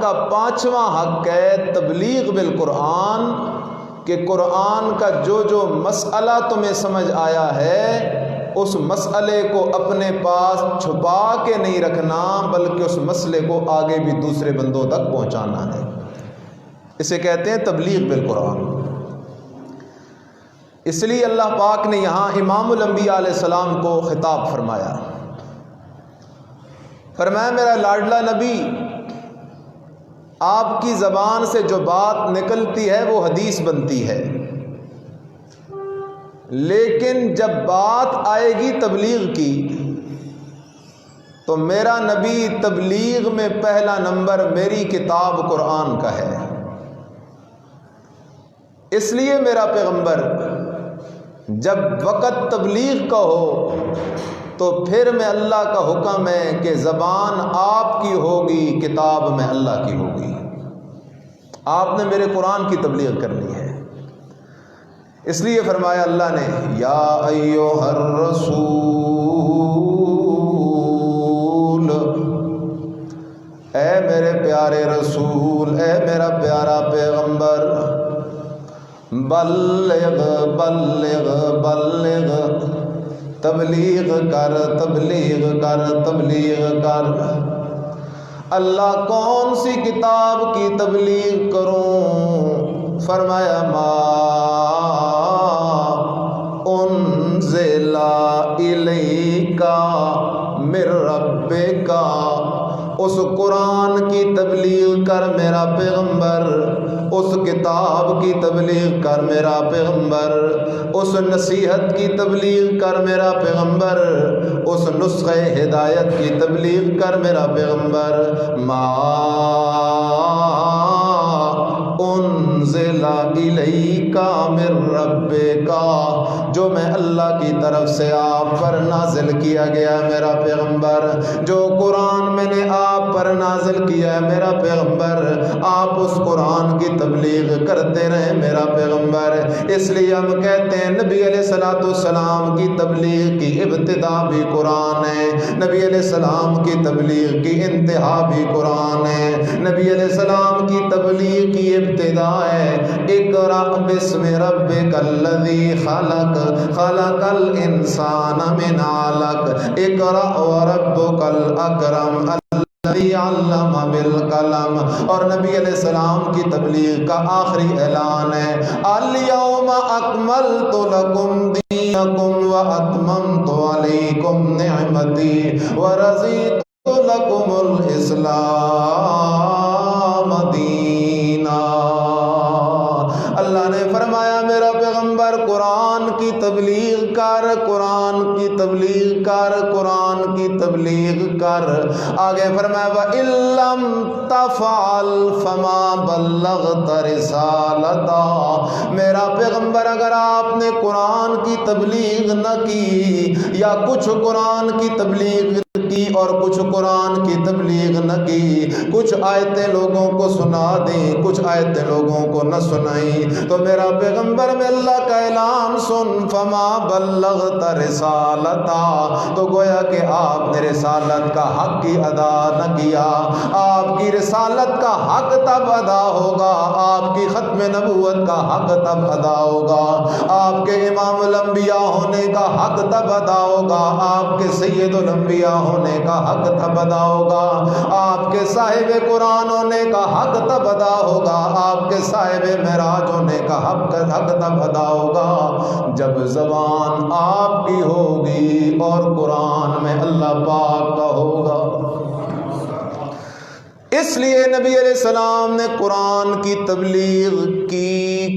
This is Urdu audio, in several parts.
کا 5واں حق ہے تبلیغ بالقرآن، کہ قرآن کا جو مسئلہ تمہیں سمجھ آیا ہے اس مسئلے کو اپنے پاس چھپا کے نہیں رکھنا، بلکہ اس مسئلے کو آگے بھی دوسرے بندوں تک پہنچانا ہے۔ اسے کہتے ہیں تبلیغ بالقرآن۔ اس لیے اللہ پاک نے یہاں امام الانبیاء علیہ السلام کو خطاب فرمایا، فرمایا میرا لاڈلا نبی، آپ کی زبان سے جو بات نکلتی ہے وہ حدیث بنتی ہے، لیکن جب بات آئے گی تبلیغ کی تو میرا نبی تبلیغ میں پہلا نمبر میری کتاب قرآن کا ہے۔ اس لیے میرا پیغمبر جب وقت تبلیغ کا ہو تو پھر میں اللہ کا حکم ہے کہ زبان آپ کی ہوگی، کتاب میں اللہ کی ہوگی، آپ نے میرے قرآن کی تبلیغ کرنی ہے۔ اس لیے فرمایا اللہ نے، یا ایھا الرسول، اے میرے پیارے رسول، اے میرا پیارا پیغمبر، بلغ بلغ بلغ، تبلیغ کر تبلیغ کر تبلیغ کر۔ اللہ کون سی کتاب کی تبلیغ کروں؟ فرمایا ما انزل الیک من ربک، اس قرآن کی تبلیغ کر میرا پیغمبر، اس کتاب کی تبلیغ کر میرا پیغمبر، اس نصیحت کی تبلیغ کر میرا پیغمبر، اس نسخہ ہدایت کی تبلیغ کر میرا پیغمبر۔ ما انزل الیک من ربک، جو میں اللہ کی طرف سے آپ پر نازل کیا گیا میرا پیغمبر، جو قرآن میں نے آپ پر نازل کیا ہے میرا پیغمبر، آپ اس قرآن کی تبلیغ کرتے رہے میرا پیغمبر۔ اس لیے ہم کہتے ہیں نبی علیہ الصلوۃ والسلام کی تبلیغ کی ابتدا بھی قرآن ہے، نبی علیہ السلام کی تبلیغ کی انتہا بھی قرآن ہے، نبی علیہ السلام کی تبلیغ کی ابتدا ہے اقرأ بسم ربک الذی خلق، خلق الانسان من علق، اقرأ وربک الاکرم الذی علم بالقلم۔ اور نبی علیہ السلام کی تبلیغ کا آخری اعلان ہے الیوم اکملت لکم دینکم واتممت علیکم نعمتی ورضیت لکم الاسلام دینا۔ اللہ نے فرمایا میرا پیغمبر قرآن کی تبلیغ کر، قرآن کی تبلیغ کر، قرآن کی تبلیغ کر۔ آگے فرمایا وَإِن لَّمْ تَفْعَلْ فَمَا بَلَّغْتَ رِسَالَتَهُ، میرا پیغمبر اگر آپ نے قرآن کی تبلیغ نہ کی، یا کچھ قرآن کی تبلیغ کی اور کچھ قرآن کی تبلیغ نہ کی، کچھ آیتیں لوگوں کو سنا دیں، کچھ آیتیں لوگوں کو نہ سنائیں، تو میرا پیغمبر میں اللہ کا اعلان سن، فما بلغت رسالتا، تو گویا کہ آپ نے رسالت کا حق کی ادا نہ کیا۔ آپ کی رسالت کا حق تب ادا ہوگا، آپ کی ختم نبوت کا حق تب ادا ہوگا، آپ کے امام الانبیاء ہونے کا حق تب ادا ہوگا، آپ کے سید الانبیاء ہونے کا حق تب ادا ہوگا، آپ کے صاحب قرآن ہونے کا حق تب ادا ہوگا، آپ کے صاحب معراج ہونے کا حق تب ادا ہوگا جب زبان آپ کی ہوگی اور قرآن میں اللہ پاک کا ہوگا۔ اس لیے نبی علیہ السلام نے قرآن کی تبلیغ کی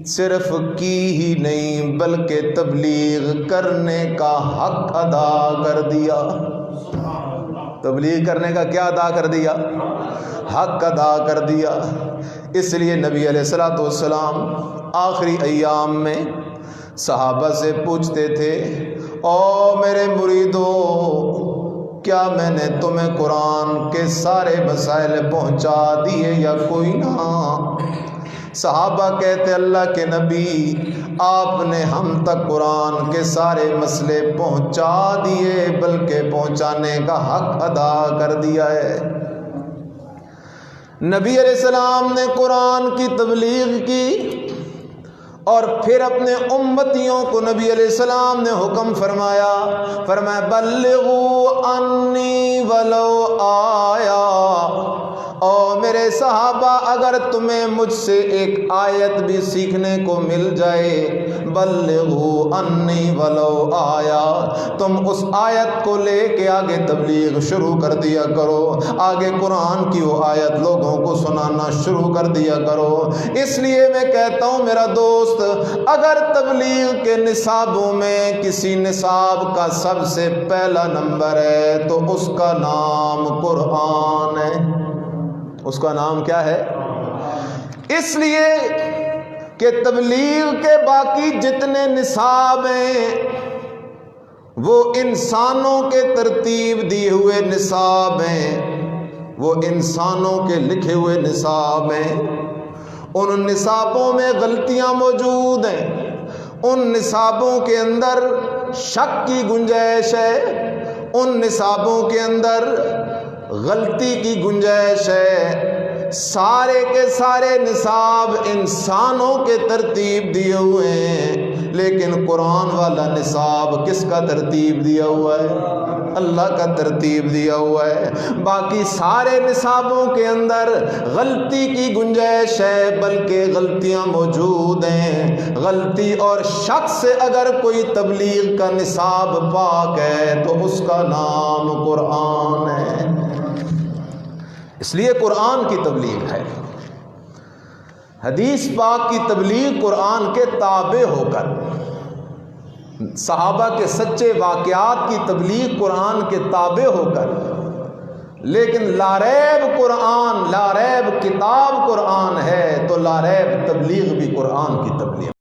صرف کی ہی نہیں بلکہ تبلیغ کرنے کا حق ادا کر دیا۔ تبلیغ کرنے کا کیا ادا کر دیا؟ حق ادا کر دیا۔ اس لیے نبی علیہ الصلوۃ والسلام آخری ایام میں صحابہ سے پوچھتے تھے، او میرے مریدو، کیا میں نے تمہیں قرآن کے سارے مسائل پہنچا دیے یا کوئی نہ؟ صحابہ کہتے اللہ کے نبی، آپ نے ہم تک قرآن کے سارے مسئلے پہنچا دیے، بلکہ پہنچانے کا حق ادا کر دیا ہے۔ نبی علیہ السلام نے قرآن کی تبلیغ کی اور پھر اپنے امتیوں کو نبی علیہ السلام نے حکم فرمایا بلغوا انی ولو آیا، او میرے صحابہ اگر تمہیں مجھ سے ایک آیت بھی سیکھنے کو مل جائے، بلغوا انی ولو آیا، تم اس آیت کو لے کے آگے تبلیغ شروع کر دیا کرو، آگے قرآن کی وہ آیت لوگوں کو سنانا شروع کر دیا کرو۔ اس لیے میں کہتا ہوں میرا دوست، اگر تبلیغ کے نصابوں میں کسی نصاب کا سب سے پہلا نمبر ہے تو اس کا نام قرآن ہے۔ اس کا نام کیا ہے؟ اس لیے کہ تبلیغ کے باقی جتنے نصاب ہیں وہ انسانوں کے ترتیب دیے ہوئے نصاب ہیں، وہ انسانوں کے لکھے ہوئے نصاب ہیں۔ ان نصابوں میں غلطیاں موجود ہیں، ان نصابوں کے اندر شک کی گنجائش ہے، ان نصابوں کے اندر غلطی کی گنجائش ہے۔ سارے کے سارے نصاب انسانوں کے ترتیب دیے ہوئے ہیں، لیکن قرآن والا نصاب کس کا ترتیب دیا ہوا ہے؟ اللہ کا ترتیب دیا ہوا ہے۔ باقی سارے نصابوں کے اندر غلطی کی گنجائش ہے، بلکہ غلطیاں موجود ہیں۔ غلطی اور شک سے اگر کوئی تبلیغ کا نصاب پاک ہے تو اس کا نام قرآن ہے۔ اس لیے قرآن کی تبلیغ ہے، حدیث پاک کی تبلیغ قرآن کے تابع ہو کر، صحابہ کے سچے واقعات کی تبلیغ قرآن کے تابع ہو کر، لیکن لاریب قرآن، لاریب کتاب قرآن ہے تو لاریب تبلیغ بھی قرآن کی تبلیغ۔